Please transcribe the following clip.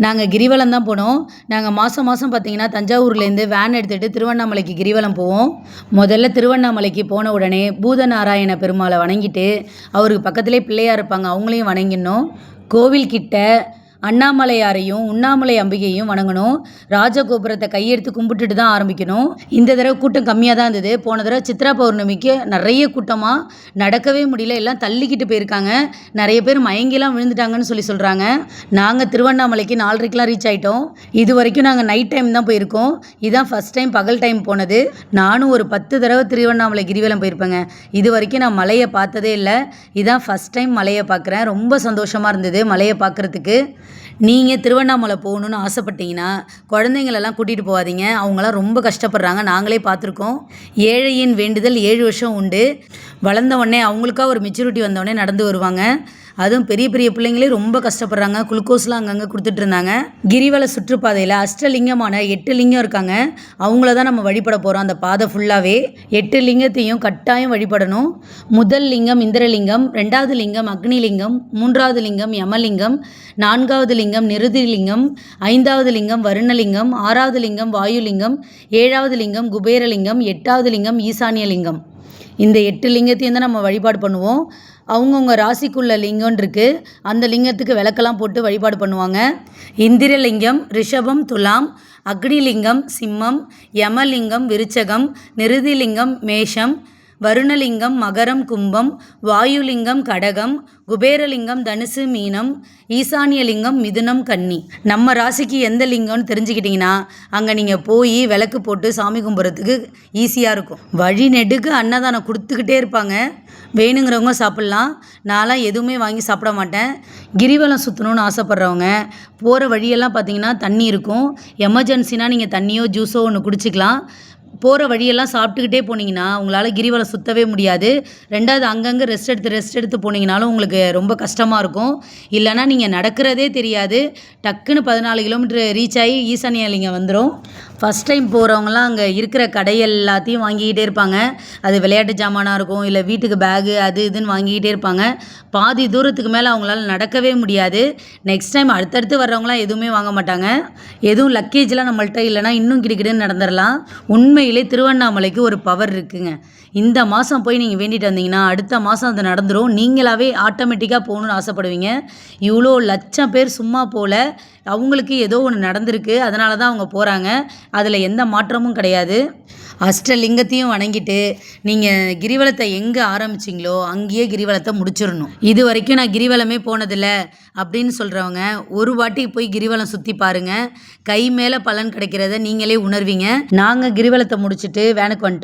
நாங்கள் கிரிவலம் தான் போனோம். நாங்கள் மாதம் மாதம் பார்த்தீங்கன்னா தஞ்சாவூர்லேருந்து வேன் எடுத்துகிட்டு திருவண்ணாமலைக்கு கிரிவலம் போவோம். முதல்ல திருவண்ணாமலைக்கு போன உடனே பூதநாராயண பெருமாளை வணங்கிட்டு அவருக்கு பக்கத்துலேயே பிள்ளையார் இருப்பாங்க, அவங்களையும் வணங்கிடணும். கோவில்கிட்ட அண்ணாமலையாரையும் உண்ணாமலை அம்பிகையும் வணங்கணும். ராஜகோபுரத்தை கையெடுத்து கும்பிட்டுட்டு தான் ஆரம்பிக்கணும். இந்த தடவை கூட்டம் கம்மியாக தான் இருந்தது. போன தடவை சித்ரா பௌர்ணமிக்கு நிறைய கூட்டமாக நடக்கவே முடியல, எல்லாம் தள்ளிக்கிட்டு போயிருக்காங்க. நிறைய பேர் மயங்கிலாம் விழுந்துட்டாங்கன்னு சொல்கிறாங்க. நாங்கள் திருவண்ணாமலைக்கு 4:30க்கெலாம் ரீச் ஆகிட்டோம். இது வரைக்கும் நாங்கள் நைட் டைம் தான் போயிருக்கோம். இதுதான் ஃபஸ்ட் டைம் பகல் டைம் போனது. நானும் ஒரு 10 தடவை திருவண்ணாமலை கிரிவலம் போயிருப்பேங்க. இது வரைக்கும் நான் மலையை பார்த்ததே இல்லை. இதுதான் ஃபஸ்ட் டைம் மலையை பார்க்குறேன். ரொம்ப சந்தோஷமாக இருந்தது மலையை பார்க்குறதுக்கு. நீங்கள் திருவண்ணாமலை போகணுன்னு ஆசைப்பட்டீங்கன்னா குழந்தைங்களெல்லாம் கூட்டிகிட்டு போகாதீங்க. அவங்களாம் ரொம்ப கஷ்டப்படுறாங்க, நாங்களே பார்த்துருக்கோம். ஏழையின் வேண்டுதல் 7 வருஷம் உண்டு. வளர்ந்த உடனே அவங்களுக்கா ஒரு மெச்சூரிட்டி வந்தோடனே நடந்து வருவாங்க. அதுவும் பெரிய பெரிய பிள்ளைங்களே ரொம்ப கஷ்டப்படுறாங்க. குளுக்கோஸ்லாம் அங்கங்கே கொடுத்துட்டு இருந்தாங்க. கிரிவல சுற்றுப்பாதையில் அஷ்டலிங்கமான 8 லிங்கம் இருக்காங்க. அவங்கள தான் நம்ம வழிபட போகிறோம். அந்த பாதை ஃபுல்லாகவே 8 லிங்கத்தையும் கட்டாயம் வழிபடணும். முதல் லிங்கம் இந்திரலிங்கம், 2வது லிங்கம் அக்னிலிங்கம், 3வது லிங்கம் யமலிங்கம், 4வது லிங்கம் நிருதிலிங்கம், 5வது லிங்கம் வருணலிங்கம், 6வது லிங்கம் வாயுலிங்கம், 7வது லிங்கம் குபேரலிங்கம், 8வது லிங்கம் ஈசானியலிங்கம். இந்த 8 லிங்கத்தையும் தான் நம்ம வழிபாடு பண்ணுவோம். அவங்கவுங்க ராசிக்குள்ள லிங்கம்னு இருக்குது. அந்த லிங்கத்துக்கு விளக்கெல்லாம் போட்டு வழிபாடு பண்ணுவாங்க. இந்திரலிங்கம் ரிஷபம் துலாம், அக்னிலிங்கம் சிம்மம், யமலிங்கம் விருச்சகம், நிருதிலிங்கம் மேஷம், வருணலிங்கம் மகரம் கும்பம், வாயுலிங்கம் கடகம், குபேரலிங்கம் தனுசு மீனம், ஈசானியலிங்கம் மிதுனம் கன்னி. நம்ம ராசிக்கு எந்த லிங்கம்னு தெரிஞ்சுக்கிட்டிங்கன்னா அங்கே நீங்கள் போய் விளக்கு போட்டு சாமி கும்பிட்றதுக்கு ஈஸியாக இருக்கும். வழி நெடுக்கு அன்னதானம் கொடுத்துக்கிட்டே இருப்பாங்க. வேணுங்கிறவங்க சாப்பிட்லாம். நான்லாம் எதுவுமே வாங்கி சாப்பிட மாட்டேன். கிரிவலம் சுற்றணுன்னு ஆசைப்பட்றவங்க போகிற வழியெல்லாம் பார்த்தீங்கன்னா தண்ணி இருக்கும். எமர்ஜென்சினா நீங்கள் தண்ணியோ ஜூஸோ ஒன்று குடிச்சிக்கலாம். போகிற வழியெல்லாம் சாப்பிட்டுக்கிட்டே போனீங்கன்னா உங்களால் கிரிவலம் சுற்றவே முடியாது. 2வது அங்கங்கே ரெஸ்ட் எடுத்து போனீங்கனாலும் உங்களுக்கு ரொம்ப கஷ்டமாக இருக்கும். இல்லைனா நீங்கள் நடக்கிறதே தெரியாது. டக்குன்னு 14 கிலோமீட்டர் ரீச் ஆகி ஈசானியலிங்கம் வந்துடும். ஃபஸ்ட் டைம் போகிறவங்களாம் அங்கே இருக்கிற கடை எல்லாத்தையும் வாங்கிக்கிட்டே இருப்பாங்க. அது விளையாட்டு ஜாமானாக இருக்கும், இல்லை வீட்டுக்கு பேகு அது இதுன்னு வாங்கிக்கிட்டே இருப்பாங்க. பாதி தூரத்துக்கு மேலே அவங்களால நடக்கவே முடியாது. நெக்ஸ்ட் டைம் அடுத்தடுத்து வர்றவங்களாம் எதுவுமே வாங்க மாட்டாங்க. எதுவும் லக்கேஜ்லாம் நம்மள்கிட்ட இல்லைனா இன்னும் கிடுக்கிடுன்னு நடந்துடலாம். உண்மையிலே திருவண்ணாமலைக்கு ஒரு பவர் இருக்குங்க. இந்த மாதம் போய் நீங்கள் வேண்டிட்டு வந்தீங்கன்னா அடுத்த மாதம் அது நடந்துடும். நீங்களாவே ஆட்டோமேட்டிக்காக போகணுன்னு ஆசைப்படுவீங்க. இவ்வளோ லட்சம் பேர் சும்மா போல, அவங்களுக்கு ஏதோ ஒன்று நடந்திருக்கு, அதனால தான் அவங்க போகிறாங்க. அதில் எந்த மாற்றமும் கிடையாது. அஷ்டலிங்கத்தையும் வணங்கிட்டு நீங்கள் கிரிவலத்தை எங்கே ஆரம்பிச்சிங்களோ அங்கேயே கிரிவலத்தை முடிச்சிடணும். இது வரைக்கும் நான் கிரிவலமே போனதில்லை அப்படின்னு சொல்கிறவங்க ஒரு வாட்டி போய் கிரிவலம் சுற்றி பாருங்கள். கை மேலே பலன் கிடைக்கிறத நீங்களே உணர்வீங்க. நாங்கள் கிரிவலத்தை முடிச்சுட்டு வேனுக்கு வந்துட்டோம்.